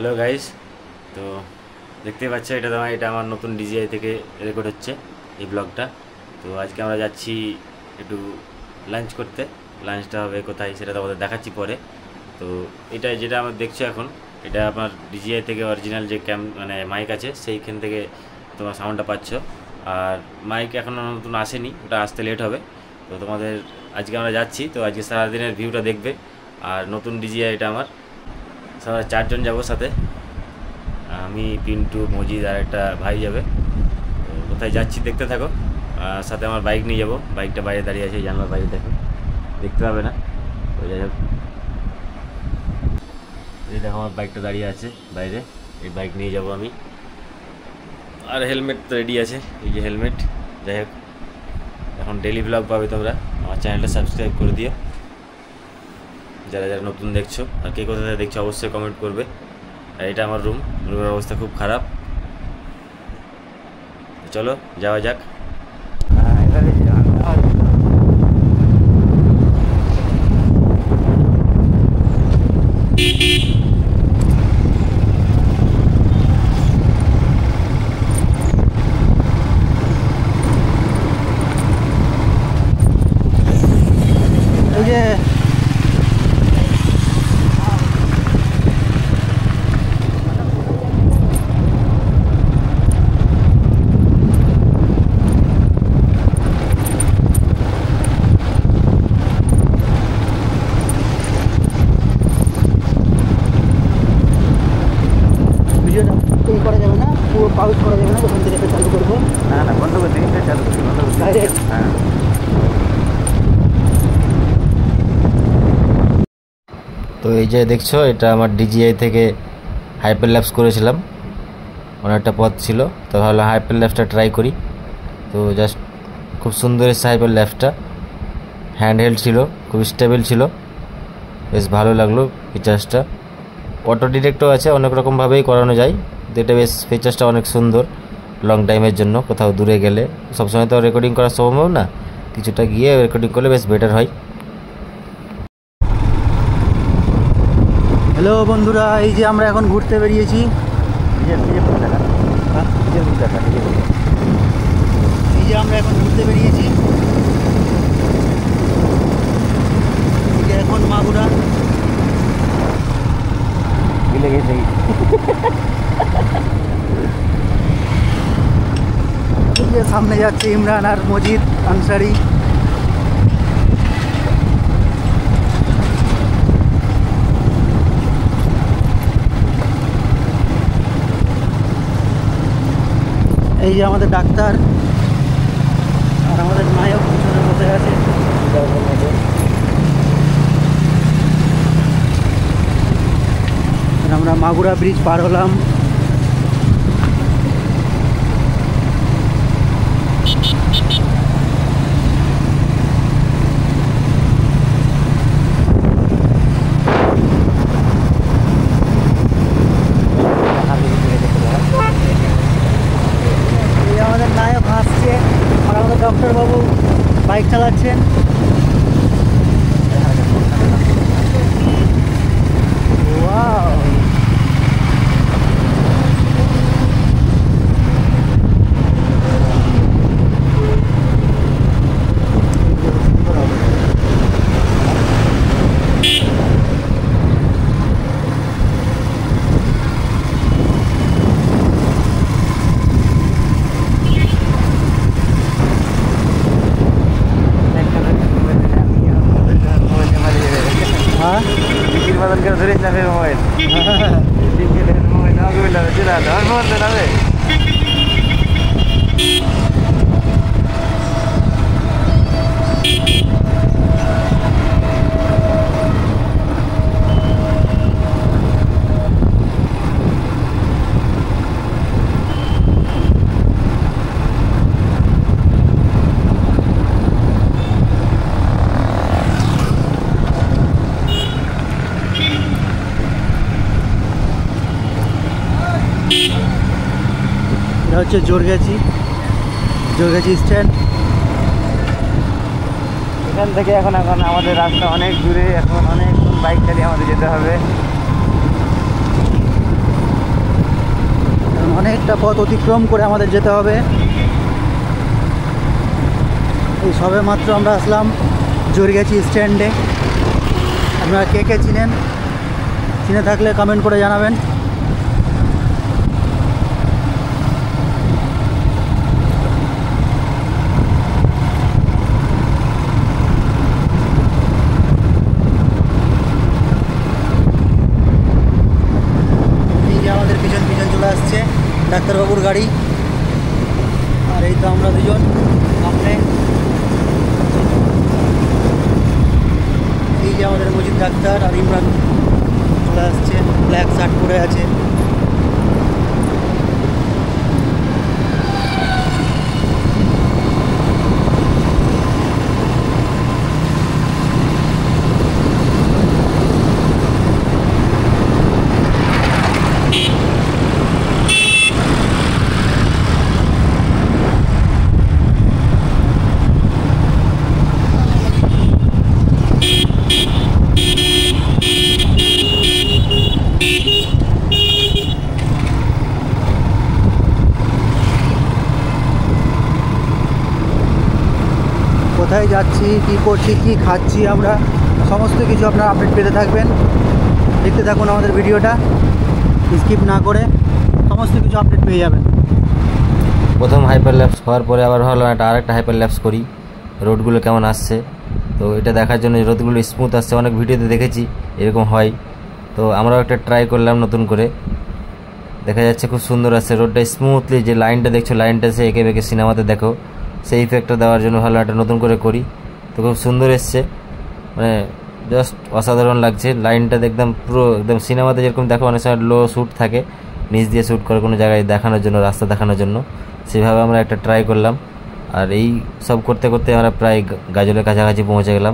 Hello guys, তো দেখতে পাচ্ছ এটা আমার নতুন ডিজিআই থেকে রেকর্ড হচ্ছে এই ব্লগটা। তো আজকে আমরা যাচ্ছি একটু লাঞ্চ করতে। লাঞ্চটা হবে কোথায় সেটা তোমাদের দেখাচ্ছি পরে। তো এটা যেটা আমার দেখছো এখন, এটা আমার ডিজিআই থেকে অরিজিনাল যে মানে মাইক আছে সেইখান থেকে তোমার সাউন্ডটা পাচ্ছ। আর মাইক এখনও নতুন আসেনি, ওটা আসতে লেট হবে। তো তোমাদের আজকে আমরা যাচ্ছি, তো আজকে সারাদিনের ভিউটা দেখবে। আর নতুন ডিজিআই এটা আমার, সবাই 4 জন যাবো সাথে। আমি, পিন্টু, মজিদ আর একটা ভাই যাবে। তো কোথায় যাচ্ছি দেখতে থাকো। সাথে আমার বাইক নিয়ে যাবো, বাইকটা বাইরে দাঁড়িয়ে আছে, জানলার বাইরে দেখো, দেখতে পাবে না। তো যাই হোক, এই দেখো আমার বাইকটা দাঁড়িয়ে আছে বাইরে, এই বাইক নিয়ে যাব আমি। আর হেলমেট তো রেডি আছে, এই যে হেলমেট। যাই হোক, এখন ডেলি ব্লগ পাবে তোমরা। আমার চ্যানেলটা সাবস্ক্রাইব করে দিও যারা যারা নতুন দেখছো। আর কে কোথা থেকে দেখছো অবশ্যই কমেন্ট করবে। আর এটা আমার রুমের অবস্থা খুব খারাপ। চলো যাওয়া যাক। পাউচ করা যাবে না, ওখান থেকে চালু করবো। না বন্ধ করে দিন, চালু করছি, বন্ধ করছি। হ্যাঁ, তো এই যে দেখছো, এটা আমার ডিজিআই থেকে হাইপার ল্যাপস করেছিলাম। অনেকটা পথ ছিল, তো ভাবলাম হাইপার ল্যাপসটা ট্রাই করি। তো জাস্ট খুব সুন্দর এসছে হাইপার ল্যাপসটা। হ্যান্ডহেল্ড ছিল, খুব স্টেবল ছিল, বেশ ভালো লাগলো ফিচার্সটা। অটো ডিটেক্টও আছে, অনেক রকমভাবেই করানো যায়। এটা বেশ ফিচার্সটা অনেক সুন্দর লং টাইমের জন্য। কোথাও দূরে গেলে, সবসময় তো রেকর্ডিং করা সম্ভব না, কিছুটা গিয়ে রেকর্ডিং করলে বেশ বেটার হয়। হ্যালো বন্ধুরা, এই যে আমরা এখন ঘুরতে বেরিয়েছি। এই যে আমরা এখন ঘুরতে বেরিয়েছি, এখন মাগুরা গেলে গেছে। সামনে যাচ্ছে ইমরান আর মজিদ আনসারি। এই যে আমাদের ডাক্তার আর আমাদের নায়ক পিছনে বসে আছে। আমরা মাগুরা ব্রিজ পার হলাম। আমাদের নায়ক হাসছে আর আমাদের ডক্টর বাবু বাইক চালাচ্ছেন। এটা হচ্ছে জোরগাছি স্ট্যান্ড। এখান থেকে এখন আমাদের রাস্তা অনেক দূরে, এখন অনেক বাইক চালিয়ে আমাদের যেতে হবে। অনেকটা পথ অতিক্রম করে আমাদের যেতে হবে। এই সবে মাত্র আমরা আসলাম জরিগাছি স্ট্যান্ডে। আপনারা কে কে চিনেন, চিনে থাকলে কমেন্ট করে জানাবেন। আমাদের পিছন পিছন চলে আসছে ডাক্তারবাবুর গাড়ি, আর এই তো আমরা দুজন সামনে। এই যে আমাদের মজিদ ডাক্তার আর ইমরান চলে আসছে, ব্ল্যাক শার্ট পরে আছে। কোথায় যাচ্ছি, কী করছি, কী খাচ্ছি আমরা, সমস্ত কিছু আপনারা আপডেট পেতে থাকবেন। দেখতে থাকুন আমাদের ভিডিওটা, স্কিপ না করে সমস্ত কিছু আপডেট পেয়ে যাবেন। প্রথম হাইপার ল্যাপস হওয়ার পরে আবার ভাবলাম আরেকটা হাইপার ল্যাপস করি, রোডগুলো কেমন আসছে। তো এটা দেখার জন্য রোডগুলো স্মুথ আসছে, অনেক ভিডিওতে দেখেছি এরকম হয়। তো আমরাও একটা ট্রাই করলাম নতুন করে, দেখা যাচ্ছে খুব সুন্দর আসছে রোডটা স্মুথলি। যে লাইনটা দেখছো, লাইনটা সে এঁকে বেঁকে সিনেমাতে দেখো, সেই ইফেক্টটা দেওয়ার জন্য ভালো একটা নতুন করে করি। তো খুব সুন্দর এসছে, মানে জাস্ট অসাধারণ লাগছে। লাইনটা একদম পুরো একদম সিনেমাতে যেরকম দেখো অনেক সময় লো শ্যুট থাকে, নিচ দিয়ে শ্যুট করে কোনো জায়গায় দেখানোর জন্য, রাস্তা দেখানোর জন্য, সেভাবে আমরা একটা ট্রাই করলাম। আর এই সব করতে করতে আমরা প্রায় গাজলের কাছাকাছি পৌঁছে গেলাম।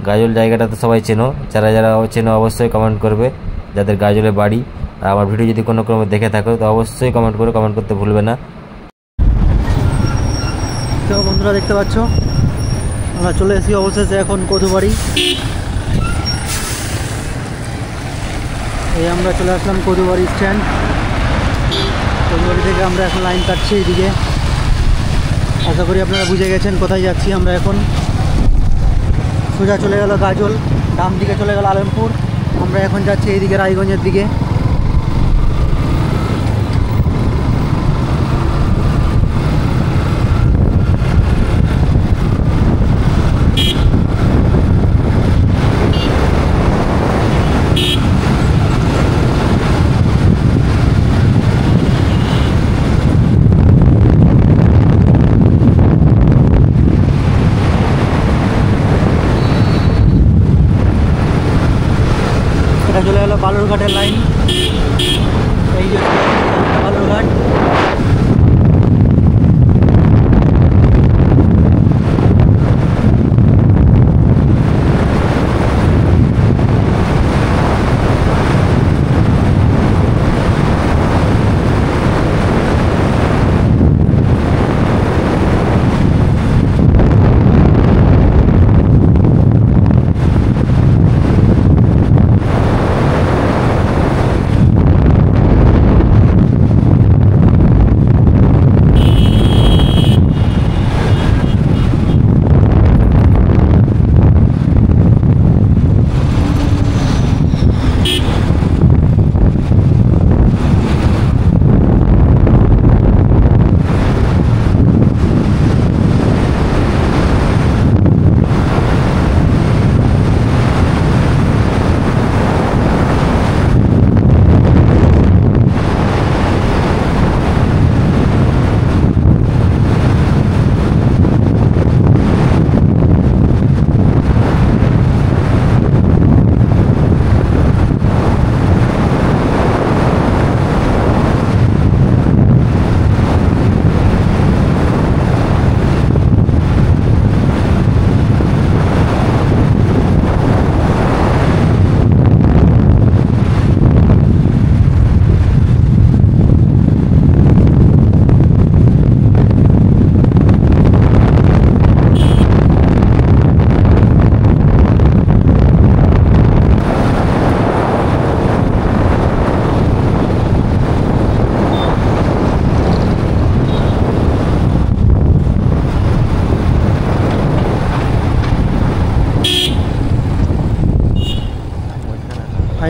গাজল জায়গাটা তো সবাই চেনো, যারা যারা চেনো অবশ্যই কমেন্ট করবে যাদের গাজলে বাড়ি। আর আমার ভিডিও যদি কোনো ক্রমে দেখে থাকো তো অবশ্যই কমেন্ট করতে ভুলবে না। তো বন্ধুরা দেখতে পাচ্ছ আমরা চলে এসেছি অবশেষে এখন কদুবাড়ি। এই আমরা চলে আসলাম কদুবাড়ি স্ট্যান্ড। কদুবাড়ি থেকে আমরা এখন লাইন কাটছি এইদিকে। আশা করি আপনারা বুঝে গেছেন কোথায় যাচ্ছি আমরা এখন। সোজা চলে গেল গাজল, ডান দিকে চলে গেল আলমপুর, আমরা এখন যাচ্ছি এইদিকে রায়গঞ্জের দিকে। এটা চলে গেল বালুরঘাটের লাইন। এই যে বালুরঘাট।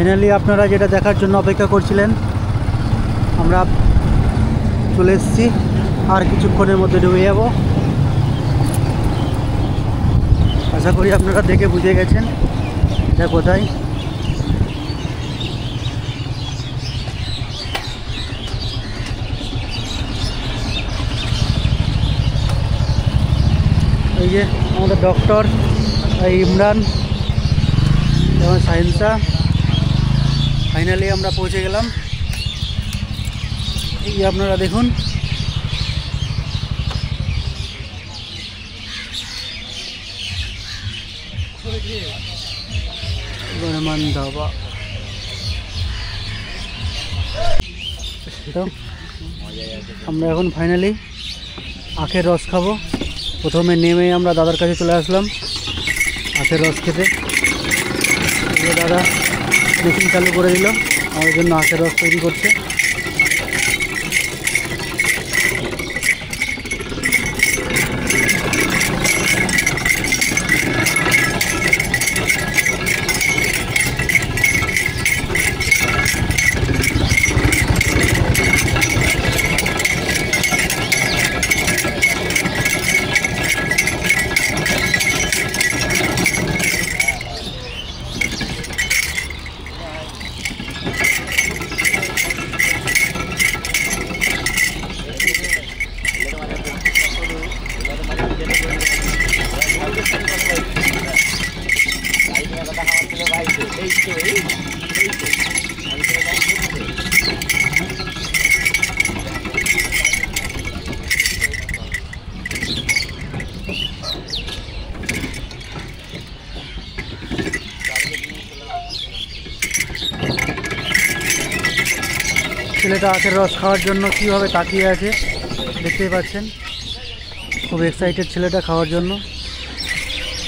ফাইনালি আপনারা যেটা দেখার জন্য অপেক্ষা করছিলেন আমরা চলে এসেছি, আর কিছুক্ষণের মধ্যে ঢুকে যাব। আশা করি আপনারা দেখে বুঝে গেছেন এটা কোথায়। এই যে আমাদের ডক্টর ইমরান এবং সায়েন্সা, ফাইনালি আমরা পৌঁছে গেলাম। এই যে আপনারা দেখুন, বর্মান ধাবা। তো আমরা এখন ফাইনালি আখের রস খাবো। প্রথমে নেমে আমরা দাদার কাছে চলে আসলাম আখের রস খেতে। দাদা মেশিন চালু করে দিল, আমাদের জন্য আখের রস তৈরি করছে। ছেলেটা আখের রস খাওয়ার জন্য কীভাবে তাকিয়ে আছে দেখতেই পাচ্ছেন। খুব এক্সাইটেড ছেলেটা খাওয়ার জন্য।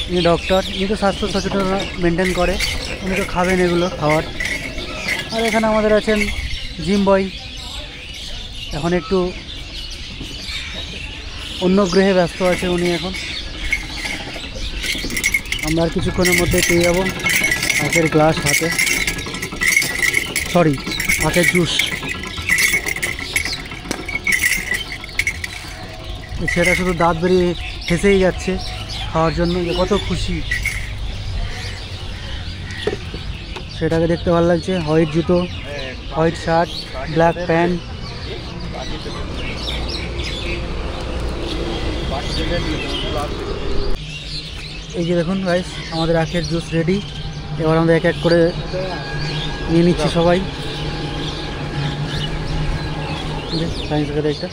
ইনি ডক্টর, ইনি তো স্বাস্থ্য সচেতনতা মেনটেন করে, উনি তো খাবেন এগুলো খাওয়ার। আর এখানে আমাদের আছেন জিম বয়, এখন একটু অন্য গ্রহে ব্যস্ত আছে উনি এখন। আমরা আর কিছুক্ষণের মধ্যে পেয়ে যাবো আখের গ্লাস হাতে, সরি আখের জুস। সেটা শুধু দাঁত বেরিয়ে হেসেই যাচ্ছে খাওয়ার জন্য, যে কত খুশি। সেটাকে দেখতে ভালো লাগছে। হোয়াইট জুতো, হোয়াইট শার্ট, ব্ল্যাক প্যান্ট। এই যে দেখুন গাইস, আমাদের আখের জুস রেডি। এবার আমরা এক এক করে নিয়ে নিচ্ছি সবাই। সায়েন্স একাডে একটা,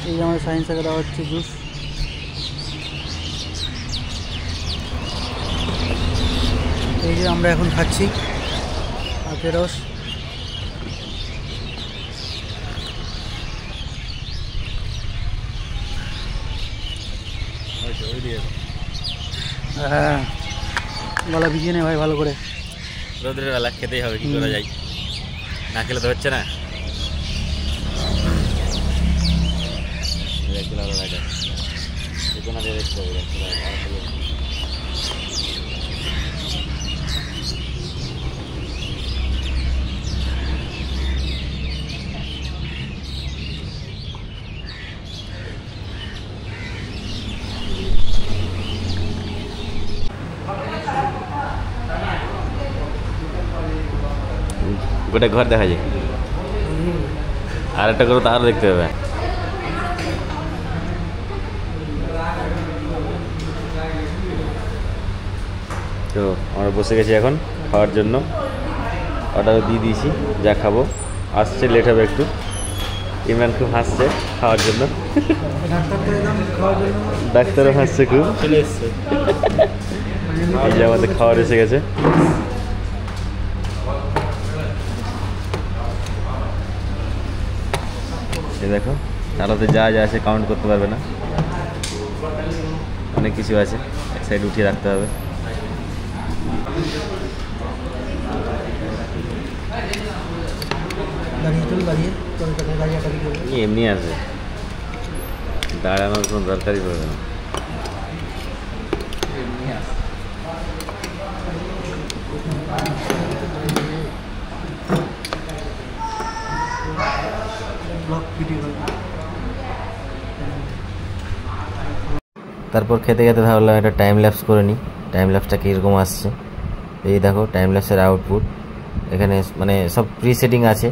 এই যে আমাদের সায়েন্স একাডে দেওয়া হচ্ছে জুস। এই যে আমরা এখন খাচ্ছি আখের রস। হ্যাঁ, গলা ভিজিয়ে নে ভাই ভালো করে। রোদের বেলা খেতেই হবে, কি করা যায়, না খেলে তো হচ্ছে না। গোটা ঘর দেখা যায়, আর একটা করে তো আরও দেখতে হবে। তো আমরা বসে গেছি এখন খাওয়ার জন্য, অর্ডার দিয়ে দিয়েছি, যা খাবো। আসছে, লেট হবে একটু। ইমরান খুব হাসছে খাওয়ার জন্য, ডাক্তারও হাসছে খুব। চলে এসছে, এই যে আমাদের খাওয়ার এসে গেছে। এই দেখো, তারাতে যা যা আছে কাউন্ট করতে পারবে না, অনেক কিছু আছে, এক সাইড উঠিয়ে রাখতে হবে। এমনি আছে, দাঁড়ানোর কোনো দরকারই পড়বে না। তারপর খেতে খেতে ভাবলাম একটা টাইম ল্যাপস করে নিই, টাইম ল্যাপসটা কীরকম আসছে। এই দেখো টাইম ল্যাপসের আউটপুট, এখানে মানে সব প্রি সেটিং আছে,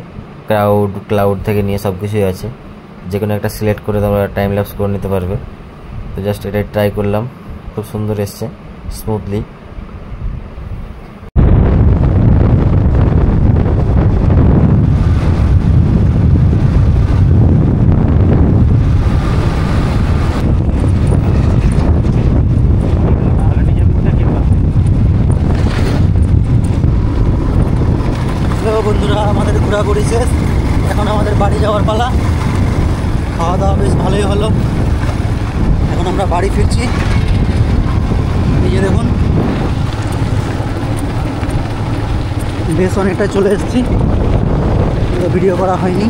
ক্লাউড থেকে নিয়ে সব কিছুই আছে, যে কোনো একটা সিলেক্ট করে তোমরা টাইম ল্যাপস করে নিতে পারবে। তো জাস্ট এটাই ট্রাই করলাম, খুব সুন্দর এসছে স্মুথলি। বন্ধুরা, আমাদের ঘোরাঘুরি শেষ, এখন আমাদের বাড়ি যাওয়ার পালা। খাওয়া দাওয়া বেশ ভালোই হলো, এখন আমরা বাড়ি ফিরছি। এই যে দেখুন, বেশ অনেকটা চলে এসেছি, ভিডিও করা হয়নি,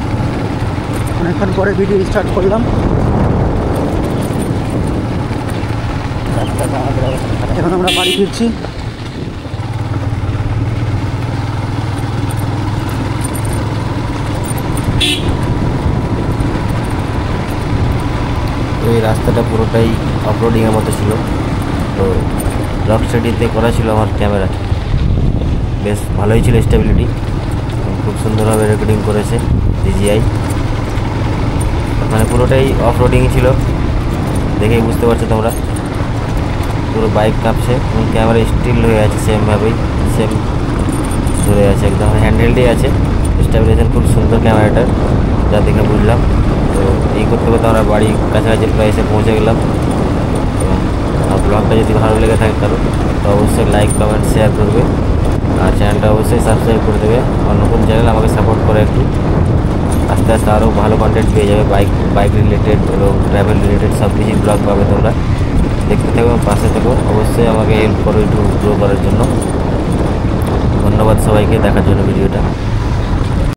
অনেকক্ষণ পরে ভিডিও স্টার্ট করলাম। এখন আমরা বাড়ি ফিরছি। তো এই রাস্তাটা পুরোটাই অফরোডিংয়ের মতো ছিল। তো রকস্টাডিতে করা ছিল আমার ক্যামেরা, বেশ ভালোই ছিল স্টেবিলিটি, খুব সুন্দরভাবে রেকর্ডিং করেছে DJI। মানে পুরোটাই অফরোডিংই ছিল, দেখেই বুঝতে পারছো তোমরা। পুরো বাইক কাঁপছে এবং ক্যামেরা স্টিল হয়ে আছে সেমভাবেই, সেম ধরে আছে, একদম হ্যান্ডহেল্ডই আছে। স্টেবিলাইজেশন খুব সুন্দর ক্যামেরাটার, যা দেখে বুঝলাম। তো এই করতে করতে আমরা বাড়ি কাছাকাছি প্রায় এসে পৌঁছে গেলাম। তো ব্লগটা যদি ভালো লেগে থাকে কারো, তো অবশ্যই লাইক কমেন্ট শেয়ার করবে, আর চ্যানেলটা অবশ্যই সাবস্ক্রাইব করে দেবে। আর নতুন চ্যানেল আমাকে সাপোর্ট করে একটু, আস্তে আস্তে আরও ভালো কন্টেন্ট পেয়ে যাবে, বাইক রিলেটেড এবং ট্রাভেল রিলেটেড সব কিছুই ব্লগ পাবে তোমরা। দেখতে থাকো, পাশে থাকো, অবশ্যই আমাকে হেল্প করো একটু গ্রো করার জন্য। ধন্যবাদ সবাইকে দেখার জন্য ভিডিওটা।